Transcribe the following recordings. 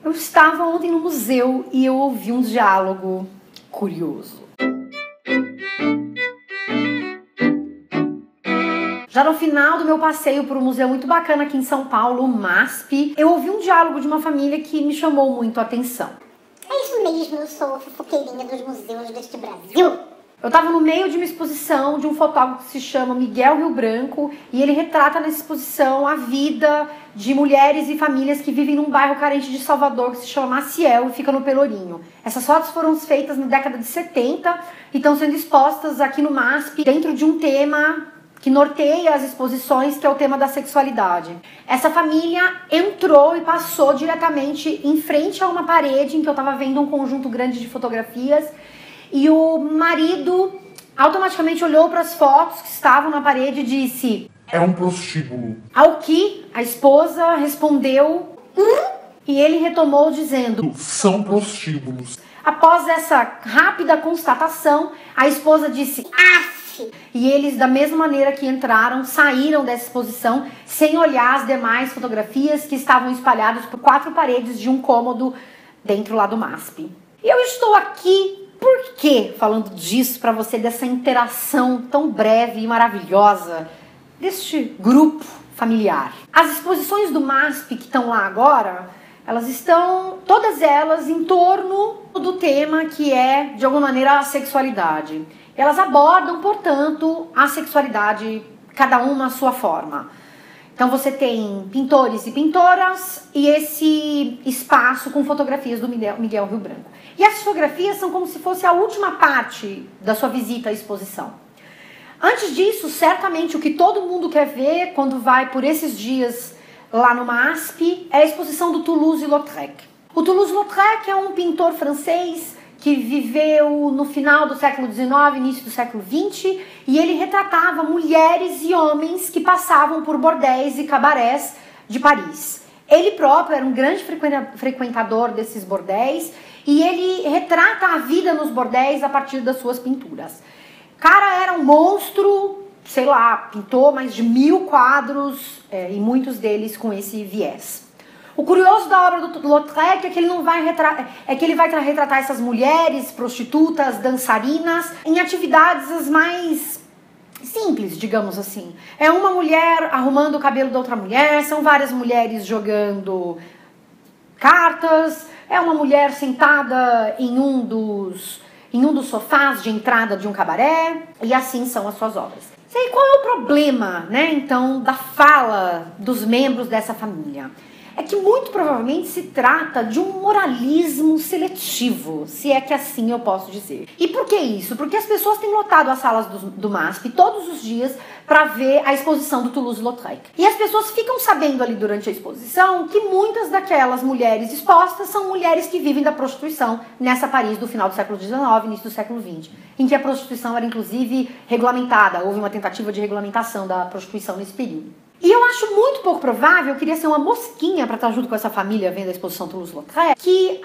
Eu estava ontem no museu e eu ouvi um diálogo curioso. Já no final do meu passeio por um museu muito bacana aqui em São Paulo, o MASP, eu ouvi um diálogo de uma família que me chamou muito a atenção. É isso mesmo, eu sou a fofoqueirinha dos museus deste Brasil. Eu estava no meio de uma exposição de um fotógrafo que se chama Miguel Rio Branco e ele retrata nessa exposição a vida de mulheres e famílias que vivem num bairro carente de Salvador que se chama Maciel e fica no Pelourinho. Essas fotos foram feitas na década de 70 e estão sendo expostas aqui no MASP dentro de um tema que norteia as exposições, que é o tema da sexualidade. Essa família entrou e passou diretamente em frente a uma parede em que eu estava vendo um conjunto grande de fotografias e o marido automaticamente olhou para as fotos que estavam na parede e disse: é um prostíbulo. Ao que a esposa respondeu: e ele retomou dizendo: são prostíbulos. Após essa rápida constatação, a esposa disse: af! E eles, da mesma maneira que entraram, saíram dessa exposição sem olhar as demais fotografias que estavam espalhadas por 4 paredes de um cômodo dentro lá do MASP. E eu estou aqui por quê falando disso para você, dessa interação tão breve e maravilhosa deste grupo familiar. As exposições do MASP que estão lá agora, elas estão, todas elas, em torno do tema que é, de alguma maneira, a sexualidade. Elas abordam, portanto, a sexualidade, cada uma à sua forma. Então você tem pintores e pintoras e esse espaço com fotografias do Miguel Rio Branco. E as fotografias são como se fosse a última parte da sua visita à exposição. Antes disso, certamente o que todo mundo quer ver quando vai por esses dias lá no MASP é a exposição do Toulouse-Lautrec. O Toulouse-Lautrec é um pintor francês que viveu no final do século XIX, início do século XX, e ele retratava mulheres e homens que passavam por bordéis e cabarés de Paris. Ele próprio era um grande frequentador desses bordéis e ele retrata a vida nos bordéis a partir das suas pinturas. O cara era um monstro, sei lá, pintou mais de 1000 quadros e muitos deles com esse viés. O curioso da obra do Lautrec é que ele não vai retratar essas mulheres, prostitutas, dançarinas, em atividades as mais simples, digamos assim. É uma mulher arrumando o cabelo da outra mulher, são várias mulheres jogando cartas, é uma mulher sentada em um dos sofás de entrada de um cabaré, e assim são as suas obras. E qual é o problema, né, então, da fala dos membros dessa família? É que muito provavelmente se trata de um moralismo seletivo, se é que assim eu posso dizer. E por que isso? Porque as pessoas têm lotado as salas do MASP todos os dias para ver a exposição do Toulouse-Lautrec. E as pessoas ficam sabendo ali durante a exposição que muitas daquelas mulheres expostas são mulheres que vivem da prostituição nessa Paris do final do século XIX, início do século XX, em que a prostituição era inclusive regulamentada, houve uma tentativa de regulamentação da prostituição nesse período. E eu acho muito pouco provável, eu queria ser uma mosquinha para estar junto com essa família vendo a exposição Toulouse-Lautrec, que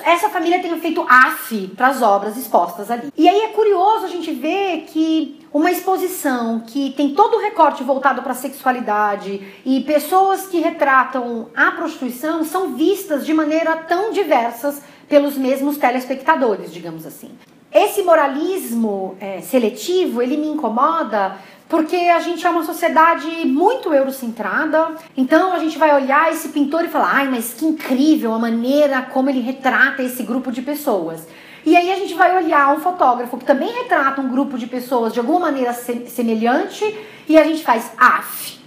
essa família tenha feito af para as obras expostas ali. E aí é curioso a gente ver que uma exposição que tem todo o recorte voltado para a sexualidade e pessoas que retratam a prostituição são vistas de maneira tão diversas pelos mesmos telespectadores, digamos assim. Esse moralismo seletivo, ele me incomoda porque a gente é uma sociedade muito eurocentrada, então a gente vai olhar esse pintor e falar: ai, mas que incrível a maneira como ele retrata esse grupo de pessoas. E aí a gente vai olhar um fotógrafo que também retrata um grupo de pessoas de alguma maneira semelhante e a gente faz af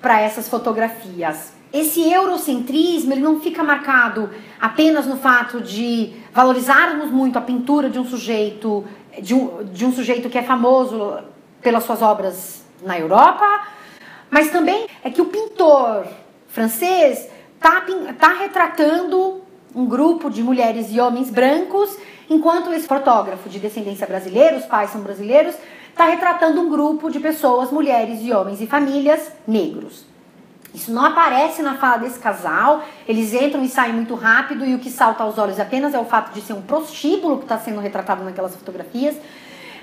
para essas fotografias. Esse eurocentrismo, ele não fica marcado apenas no fato de valorizarmos muito a pintura de um sujeito, de um sujeito que é famoso pelas suas obras na Europa, mas também é que o pintor francês está retratando um grupo de mulheres e homens brancos, enquanto esse fotógrafo de descendência brasileira, os pais são brasileiros, está retratando um grupo de pessoas, mulheres e homens e famílias negros. Isso não aparece na fala desse casal, eles entram e saem muito rápido e o que salta aos olhos apenas é o fato de ser um prostíbulo que está sendo retratado naquelas fotografias.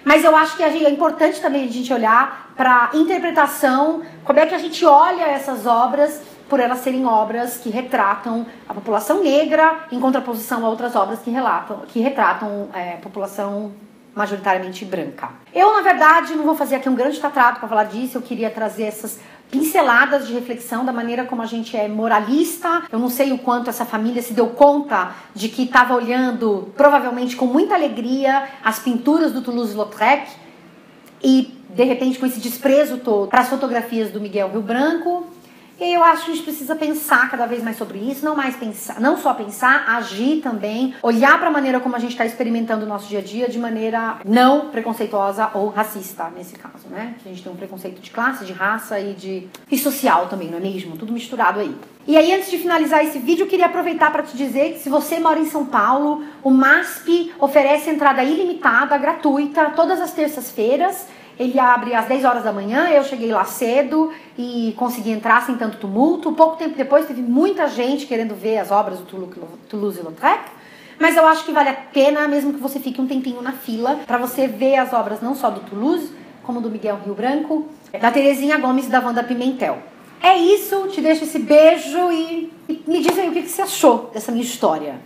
Mas eu acho que é importante também a gente olhar para a interpretação, como é que a gente olha essas obras por elas serem obras que retratam a população negra em contraposição a outras obras que retratam a população majoritariamente branca. Eu, na verdade, não vou fazer aqui um grande tratado para falar disso, eu queria trazer essas pinceladas de reflexão da maneira como a gente é moralista. Eu não sei o quanto essa família se deu conta de que estava olhando, provavelmente com muita alegria, as pinturas do Toulouse-Lautrec e, de repente, com esse desprezo todo para as fotografias do Miguel Rio Branco. E eu acho que a gente precisa pensar cada vez mais sobre isso, não só pensar, agir também, olhar para a maneira como a gente está experimentando o nosso dia a dia de maneira não preconceituosa ou racista, nesse caso, né? A gente tem um preconceito de classe, de raça e social também, não é mesmo? Tudo misturado aí. E aí, antes de finalizar esse vídeo, eu queria aproveitar para te dizer que se você mora em São Paulo, o MASP oferece entrada ilimitada, gratuita, todas as terças-feiras. Ele abre às 10 horas da manhã, eu cheguei lá cedo e consegui entrar sem tanto tumulto. Pouco tempo depois teve muita gente querendo ver as obras do Toulouse-Lautrec, mas eu acho que vale a pena, mesmo que você fique um tempinho na fila, para você ver as obras não só do Toulouse, como do Miguel Rio Branco, da Terezinha Gomes e da Wanda Pimentel. É isso, te deixo esse beijo e me diz aí o que você achou dessa minha história.